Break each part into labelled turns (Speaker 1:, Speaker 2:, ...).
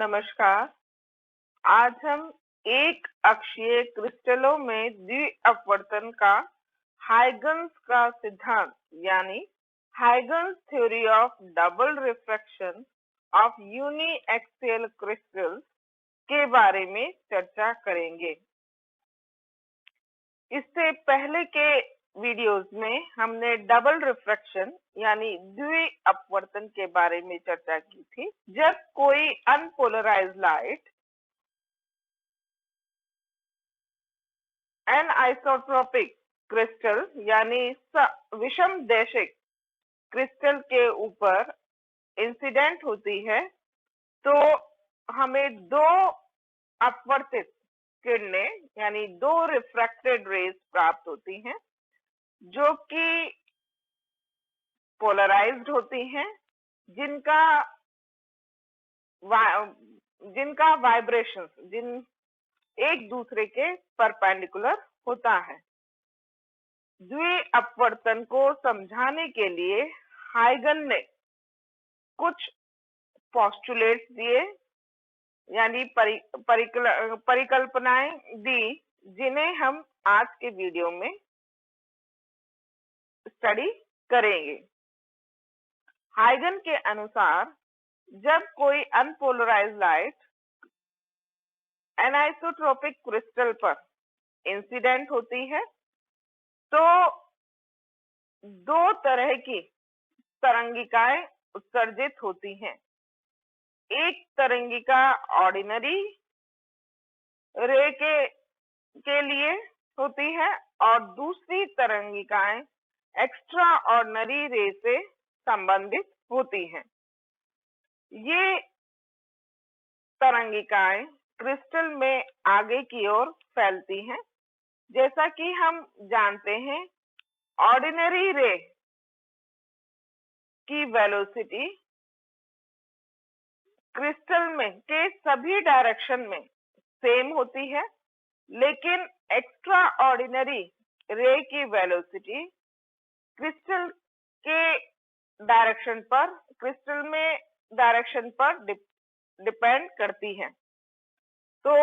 Speaker 1: नमस्कार। आज हम एक अक्षीय क्रिस्टलों में द्विअपवर्तन का हाइगन्स का सिद्धांत यानी Huygens theory of double refraction of uniaxial crystals के बारे में चर्चा करेंगे। इससे पहले के वीडियोस में हमने डबल रिफ्रैक्शन यानी द्विअपवर्तन के बारे में चर्चा की थी। जब कोई अनपोलराइज्ड लाइट एनआइसोट्रोपिक क्रिस्टल यानी विषम दैशिक क्रिस्टल के ऊपर इंसिडेंट होती है तो हमें दो अपवर्तित किरणें यानी दो रिफ्रैक्टेड रेज प्राप्त होती हैं जो कि पोलराइज्ड होती हैं, जिनका वाइब्रेशन एक दूसरे के परपेंडिकुलर होता है। द्विअपवर्तन को समझाने के लिए हाइगन ने कुछ पोस्टुलेट्स दिए यानी परिकल्पनाएं दी जिन्हें हम आज के वीडियो में स्टडी करेंगे। हाइगन के अनुसार जब कोई अनपोलराइज्ड लाइट एनाइसोट्रोपिक क्रिस्टल पर इंसिडेंट होती है तो दो तरह की तरंगिकाएं उत्सर्जित होती हैं। एक तरंगिका ऑर्डिनरी रे के लिए होती है और दूसरी तरंगिकाएं एक्स्ट्रा ऑर्डिनरी रे से संबंधित होती हैं। ये तरंगिकाएं क्रिस्टल में आगे की ओर फैलती हैं। जैसा कि हम जानते हैं, ऑर्डिनरी रे की वेलोसिटी क्रिस्टल में के सभी डायरेक्शन में सेम होती है, लेकिन एक्स्ट्रा ऑर्डिनरी रे की वेलोसिटी क्रिस्टल में डायरेक्शन पर डिपेंड करती है। तो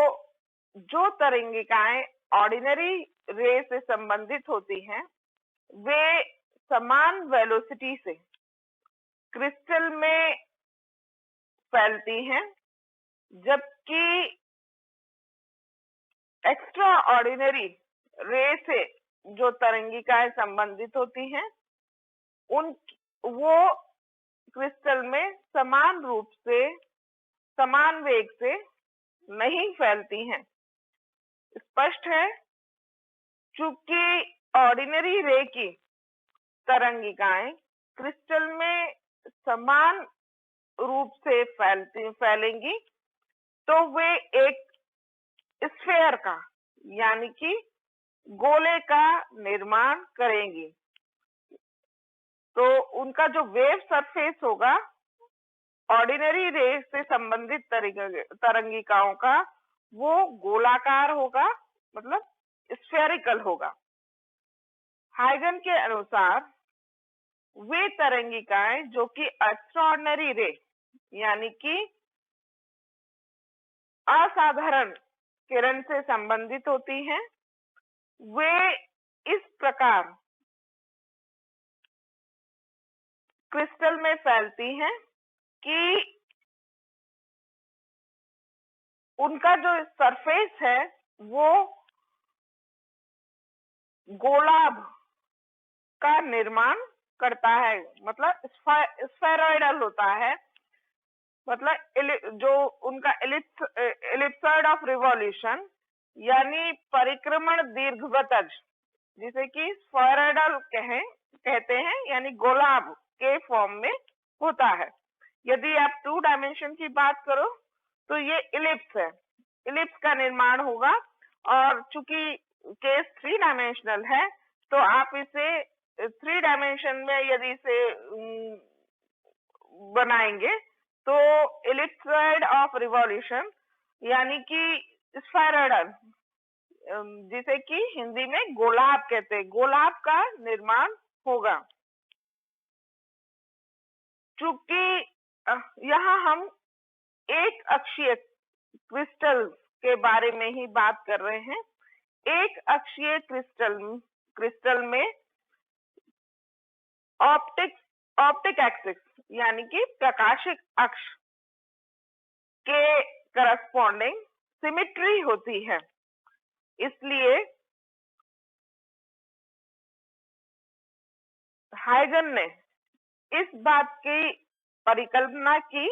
Speaker 1: जो तरंगिकाएं ऑर्डिनरी रे से संबंधित होती हैं वे समान वेलोसिटी से क्रिस्टल में फैलती हैं, जबकि एक्स्ट्रा ऑर्डिनरी रे से जो तरंगिकाएं संबंधित होती हैं वो क्रिस्टल में समान वेग से नहीं फैलती हैं। स्पष्ट है, चूंकि ऑर्डिनरी रे की तरंगिकाएं क्रिस्टल में समान रूप से फैलेंगी तो वे एक स्फीयर का यानी कि गोले का निर्माण करेंगी। तो उनका जो वेव सरफेस होगा ऑर्डिनरी रे से संबंधित तरंगिकाओं का वो गोलाकार होगा, मतलब स्फेरिकल होगा। हाइगन के अनुसार वे तरंगिकाएं जो कि एक्स्ट्राऑर्डिनरी रे यानी कि असाधारण किरण से संबंधित होती हैं, वे इस प्रकार क्रिस्टल में फैलती हैं कि उनका जो सरफेस है वो गोलाभ का निर्माण करता है, मतलब स्फेरॉइडल होता है, मतलब जो उनका एलिप्सॉइड ऑफ रिवॉल्यूशन यानी परिक्रमण दीर्घवतज, जिसे कि स्फेरॉइडल कहते हैं, यानी गोलाभ के फॉर्म में होता है। यदि आप 2 डायमेंशन की बात करो तो ये इलिप्स का निर्माण होगा, और चूंकि केस 3 डायमेंशनल है तो आप इसे 3 डायमेंशन में यदि इसे बनाएंगे तो एलिप्सॉइड ऑफ रिवॉल्यूशन यानी कि स्फेरॉइडल, जिसे कि हिंदी में गोलाभ कहते हैं, गोलाभ का निर्माण होगा। चूंकि यहाँ हम एक अक्षीय क्रिस्टल के बारे में ही बात कर रहे हैं। एक अक्षीय क्रिस्टल में ऑप्टिक एक्सिस यानी कि प्रकाशिक अक्ष के करस्पॉन्डिंग सिमेट्री होती है। इसलिए हाइगन ने इस बात की परिकल्पना की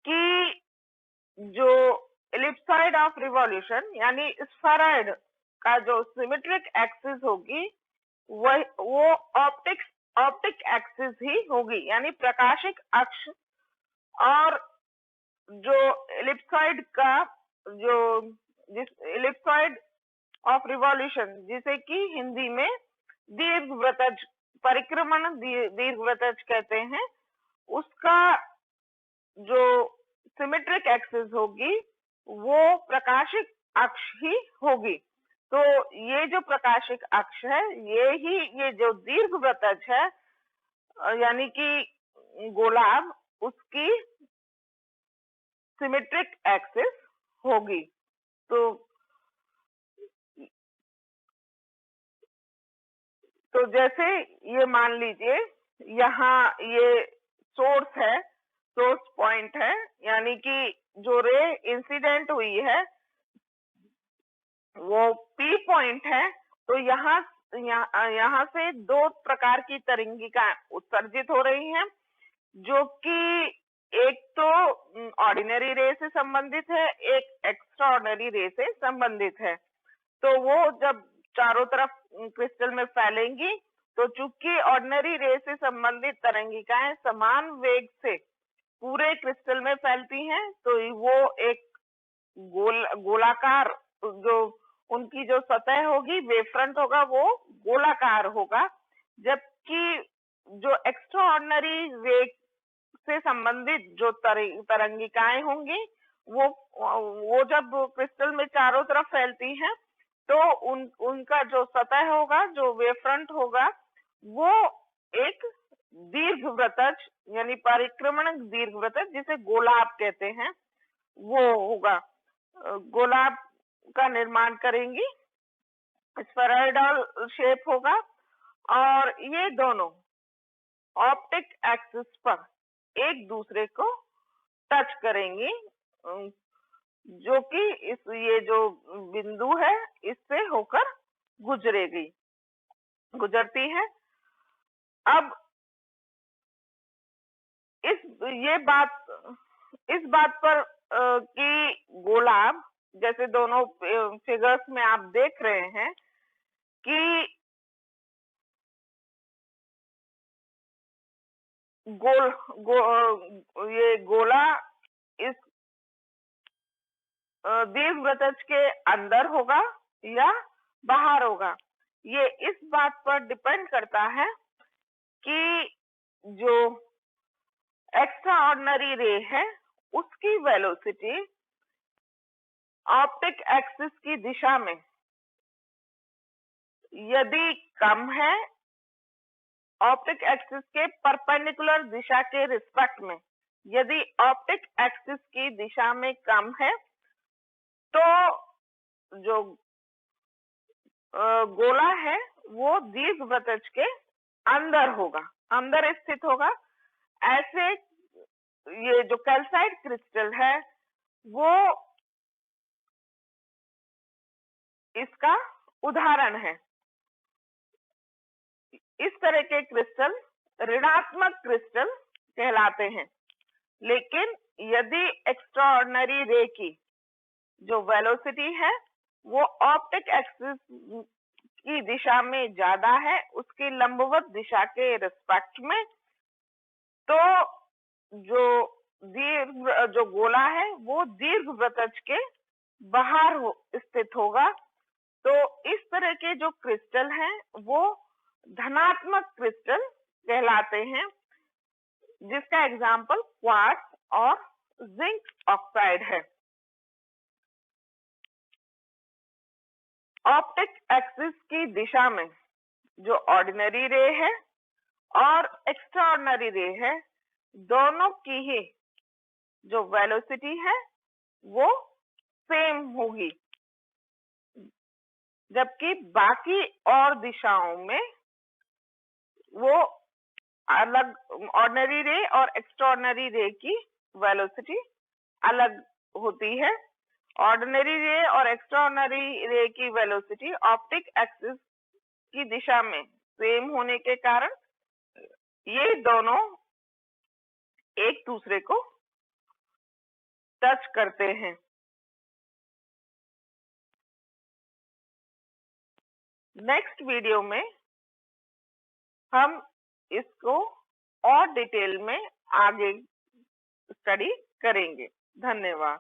Speaker 1: कि जो एलिप्सॉइड ऑफ रिवॉल्यूशन यानी स्फेरॉइड का जो सिमेट्रिक एक्सिस होगी वो ऑप्टिक एक्सिस ही होगी, यानी प्रकाशिक अक्ष। और जो एलिप्सॉइड का जिस एलिप्सॉइड ऑफ रिवॉल्यूशन जिसे कि हिंदी में दीर्घवृत्तज परिक्रमण दीर्घवृत्तज कहते हैं, उसका जो सिमेट्रिक एक्सिस होगी वो प्रकाशिक अक्ष ही होगी। तो ये जो प्रकाशिक अक्ष है ये जो दीर्घवृत्तज है यानी कि गोलाब, उसकी सिमेट्रिक एक्सिस होगी। तो जैसे ये मान लीजिए यहाँ ये सोर्स पॉइंट है, यानी कि जो रे इंसिडेंट हुई है वो P पॉइंट है। तो यहाँ से दो प्रकार की तरंगिका उत्सर्जित हो रही हैं, जो कि एक तो ऑर्डिनरी रे से संबंधित है, एक एक्स्ट्रा ऑर्डिनरी रे से संबंधित है। तो वो जब चारों तरफ क्रिस्टल में फैलेंगी तो चूंकि ऑर्डिनरी रे से संबंधित तरंगिकाएं समान वेग से पूरे क्रिस्टल में फैलती हैं, तो वो एक गोलाकार जो उनकी जो सतह होगी, वेव फ्रंट होगा, वो गोलाकार होगा। जबकि जो एक्स्ट्रा ऑर्डिनरी वेग से संबंधित जो तरंगिकाएं होंगी वो जब क्रिस्टल में चारों तरफ फैलती हैं तो उनका जो सतह होगा, जो वेव फ्रंट होगा, वो एक दीर्घवृत्तज यानी परिक्रमण दीर्घवृत्तज जिसे गोलाब कहते हैं वो होगा। गोलाब का निर्माण करेंगी, स्फेरॉइडल शेप होगा और ये दोनों ऑप्टिक एक्सिस पर एक दूसरे को टच करेंगी, जो कि ये जो बिंदु है इससे होकर गुजरती है। अब इस बात पर कि गोलाब, जैसे दोनों फिगर्स में आप देख रहे हैं कि ये गोला इस दीर्घवृत्तज के अंदर होगा या बाहर होगा। ये इस बात पर डिपेंड करता है कि जो एक्स्ट्रा ऑर्डिनरी रे है उसकी वेलोसिटी ऑप्टिक एक्सिस की दिशा में यदि कम है, ऑप्टिक एक्सिस के परपेंडिकुलर दिशा के रिस्पेक्ट में यदि ऑप्टिक एक्सिस की दिशा में कम है, तो जो गोला है वो दीर्घवृत्तज के अंदर स्थित होगा। ऐसे ये जो कैल्साइट क्रिस्टल है वो इसका उदाहरण है। इस तरह के क्रिस्टल ऋणात्मक क्रिस्टल कहलाते हैं। लेकिन यदि एक्स्ट्राऑर्डिनरी रे की जो वेलोसिटी है वो ऑप्टिक एक्सिस की दिशा में ज्यादा है, उसकी लंबवत दिशा के रिस्पेक्ट में, तो जो गोला है वो दीर्घवृत्तज के बाहर स्थित होगा। तो इस तरह के जो क्रिस्टल हैं वो धनात्मक क्रिस्टल कहलाते हैं, जिसका एग्जाम्पल क्वार्ट्ज और जिंक ऑक्साइड है। ऑप्टिक एक्सिस की दिशा में जो ऑर्डिनरी रे है और एक्स्ट्राऑर्डिनरी रे है, दोनों की ही जो वेलोसिटी है वो सेम होगी, जबकि बाकी और दिशाओं में वो अलग, ऑर्डिनरी रे और एक्स्ट्राऑर्डिनरी रे की वेलोसिटी अलग होती है। ऑर्डिनरी रे और एक्स्ट्राऑर्डिनरी रे की वेलोसिटी ऑप्टिक एक्सिस की दिशा में सेम होने के कारण ये दोनों एक दूसरे को टच करते हैं। नेक्स्ट वीडियो में हम इसको और डिटेल में आगे स्टडी करेंगे। धन्यवाद।